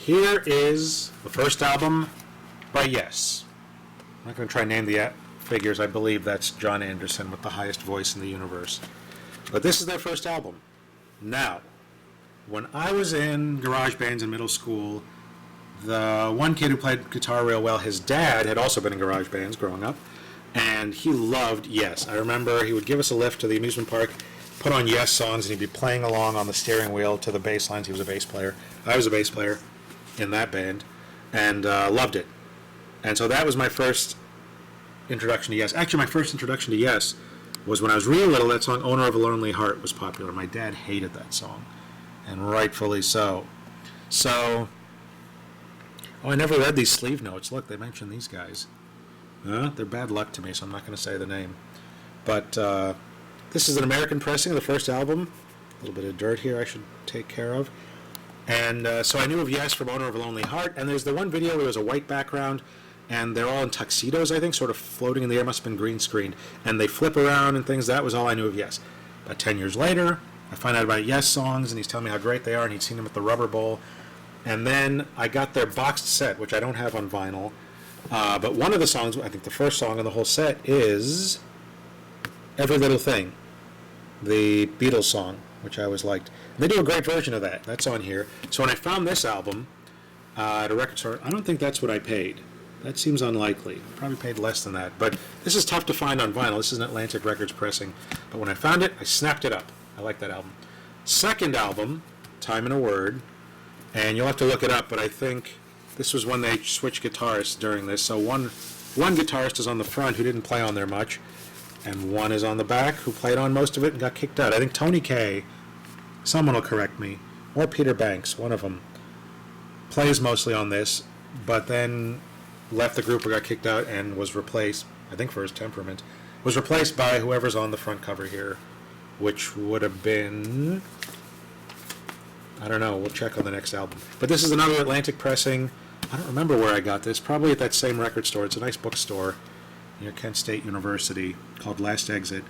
Here is the first album by Yes. I'm not going to try and name the figures. I believe that's John Anderson with the highest voice in the universe. But this is their first album. Now, when I was in garage bands in middle school, the one kid who played guitar real well, his dad had also been in garage bands growing up, and he loved Yes. I remember he would give us a lift to the amusement park, put on Yes songs, and he'd be playing along on the steering wheel to the bass lines. He was a bass player. I was a bass player in that band, and loved it. And so that was my first introduction to Yes. Actually, my first introduction to Yes was when I was real little. That song, Owner of a Lonely Heart, was popular. My dad hated that song, and rightfully so. So, I never read these sleeve notes. Look, they mention these guys. They're bad luck to me, so I'm not going to say the name. But this is an American pressing of the first album. A little bit of dirt here I should take care of. And so I knew of Yes from Owner of a Lonely Heart. And there's the one video where there's a white background, and they're all in tuxedos, I think, sort of floating in the air. Must have been green screened. And they flip around and things. That was all I knew of Yes. About 10 years later, I find out about Yessongs, and he's telling me how great they are, and he'd seen them at the Rubber Bowl. And then I got their boxed set, which I don't have on vinyl. But one of the songs, I think the first song on the whole set, is Every Little Thing, the Beatles song, which I always liked. And they do a great version of that. That's on here. So when I found this album at a record store, I don't think that's what I paid. That seems unlikely. I probably paid less than that. But this is tough to find on vinyl. This is an Atlantic Records pressing. But when I found it, I snapped it up. I like that album. Second album, Time in a Word, and you'll have to look it up, but I think this was when they switched guitarists during this. So one guitarist is on the front who didn't play on there much, and one is on the back who played on most of it and got kicked out. I think Tony Kaye, someone will correct me, or Peter Banks, one of them, plays mostly on this, but then left the group or got kicked out and was replaced, I think for his temperament, was replaced by whoever's on the front cover here, which would have been, I don't know, we'll check on the next album. But this is another Atlantic pressing. I don't remember where I got this, probably at that same record store. It's a nice bookstore near Kent State University called Last Exit.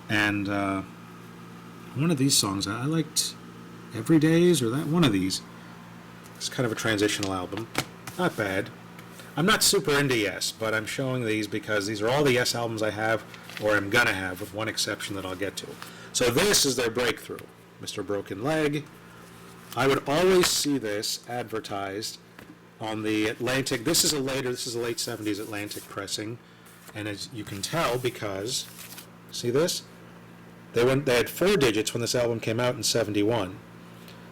And one of these songs, I liked Every Days, or that one of these. It's kind of a transitional album. Not bad. I'm not super into Yes, but I'm showing these because these are all the Yes albums I have, or I'm going to have, with one exception that I'll get to. So this is their breakthrough, Mr. Broken Leg. I would always see this advertised on the Atlantic. This is a late 70s Atlantic pressing, and as you can tell, because, see this? They had 4 digits when this album came out in 71.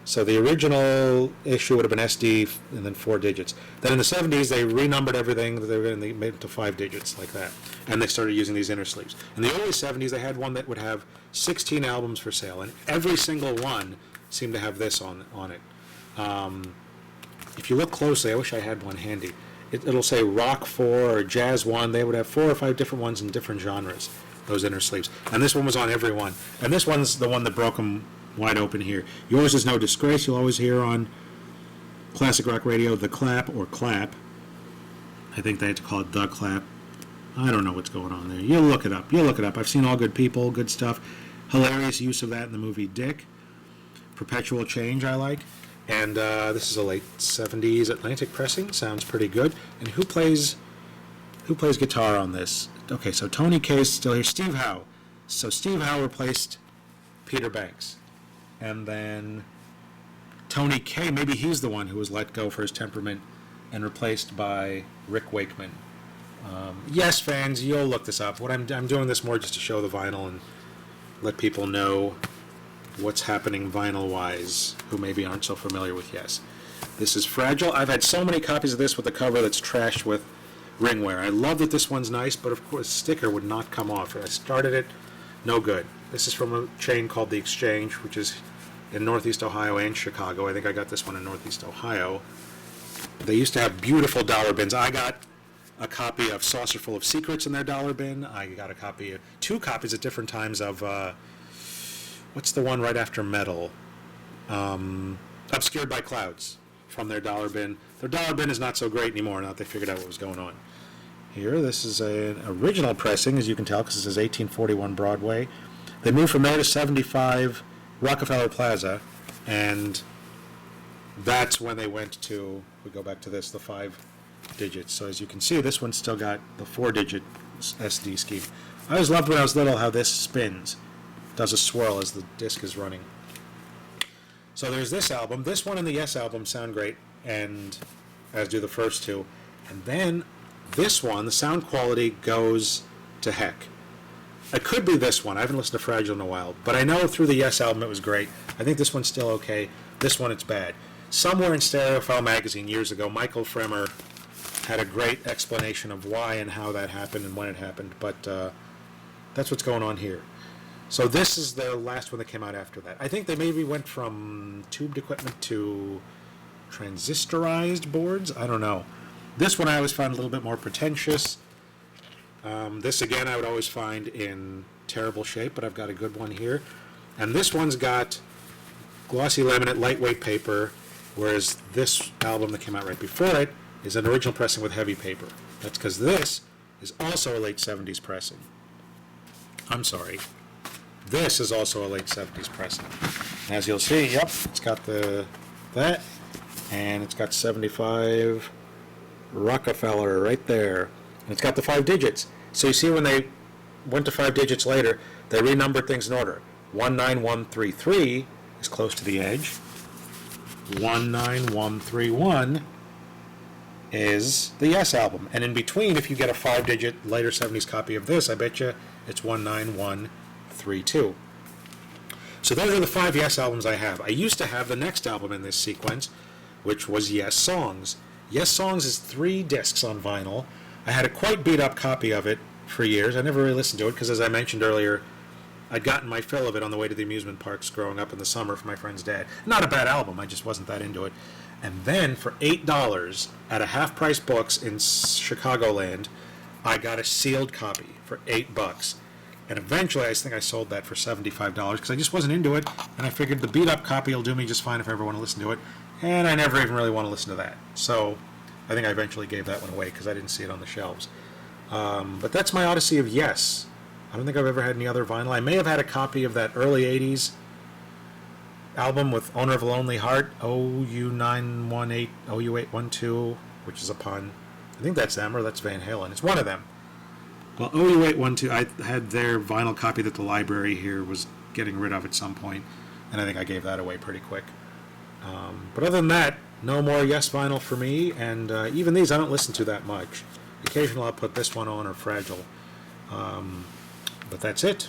So the original issue would have been SD and then 4 digits. Then in the 70s, they renumbered everything, and they made it to 5 digits like that. And they started using these inner sleeves. In the early 70s, they had one that would have 16 albums for sale, and every single one seemed to have this on it. If you look closely, I wish I had one handy. It'll say Rock 4 or Jazz 1. They would have 4 or 5 different ones in different genres, those inner sleeves. And this one was on every one. And this one's the one that broke them wide open here. Yours is No Disgrace. You'll always hear on classic rock radio The Clap or Clap. I think they had to call it The Clap. I don't know what's going on there. You'll look it up. I've seen All Good People, good stuff. Hilarious use of that in the movie Dick. Perpetual Change I like. And this is a late 70s Atlantic pressing. Sounds pretty good. And who plays guitar on this? Okay, so Tony Kaye's still here. Steve Howe. So Steve Howe replaced Peter Banks. And then Tony Kaye, maybe he's the one who was let go for his temperament and replaced by Rick Wakeman. Yes, fans, you'll look this up. I'm doing this more just to show the vinyl and let people know what's happening vinyl-wise who maybe aren't so familiar with Yes. This is Fragile. I've had so many copies of this with the cover that's trashed with ring wear. I love that this one's nice, but of course the sticker would not come off. I started it, no good. This is from a chain called The Exchange, which is in Northeast Ohio and Chicago. I think I got this one in Northeast Ohio. They used to have beautiful dollar bins. I got a copy of Saucerful of Secrets in their dollar bin. I got a copy, 2 copies at different times of, what's the one right after Metal? Obscured by Clouds from their dollar bin. Their dollar bin is not so great anymore now that they figured out what was going on. Here, this is an original pressing, as you can tell, because this is 1841 Broadway. They moved from there to 75 Rockefeller Plaza, and that's when they went to, we go back to this, the 5 digits. So as you can see, this one's still got the 4-digit SD scheme. I always loved when I was little how this spins, does a swirl as the disc is running. So there's this album. This one and the Yes album sound great, and as do the first two. And then this one, the sound quality goes to heck. It could be this one. I haven't listened to Fragile in a while, but I know through the Yes album it was great. I think this one's still okay. This one, it's bad. Somewhere in Stereophile magazine years ago, Michael Fremer had a great explanation of why and how that happened and when it happened, but that's what's going on here. So this is the last one that came out after that. I think they maybe went from tubed equipment to transistorized boards. I don't know. This one I always found a little bit more pretentious. This again I would always find in terrible shape, but I've got a good one here. And this one's got glossy laminate, lightweight paper, whereas this album that came out right before it is an original pressing with heavy paper. That's because this is also a late 70s pressing. I'm sorry. This is also a late 70s pressing. And as you'll see, yep, it's got that, and it's got 75 Rockefeller right there. And it's got the 5 digits. So you see when they went to 5 digits later, they renumbered things in order. 19133 is close to the edge. 19131 is the Yes album. And in between, if you get a 5-digit later 70s copy of this, I bet you it's 19132. So those are the 5 Yes albums I have. I used to have the next album in this sequence, which was Yessongs. Yessongs is 3 discs on vinyl. I had a quite beat up copy of it for years. I never really listened to it because, as I mentioned earlier, I'd gotten my fill of it on the way to the amusement parks growing up in the summer for my friend's dad. Not a bad album, I just wasn't that into it. And then for $8 at a half-price books in Chicagoland, I got a sealed copy for $8. And eventually I think I sold that for $75 because I just wasn't into it, and I figured the beat-up copy will do me just fine if I ever want to listen to it, and I never even really want to listen to that. So I think I eventually gave that one away because I didn't see it on the shelves. But that's my odyssey of Yes. I don't think I've ever had any other vinyl. I may have had a copy of that early 80s album with Owner of a Lonely Heart, OU918, OU812, which is a pun. I think that's them, or that's Van Halen. It's one of them. Well, OU812, I had their vinyl copy that the library here was getting rid of at some point, and I think I gave that away pretty quick. But other than that, no more Yes vinyl for me, and even these I don't listen to that much. Occasionally I'll put this one on or Fragile. But that's it.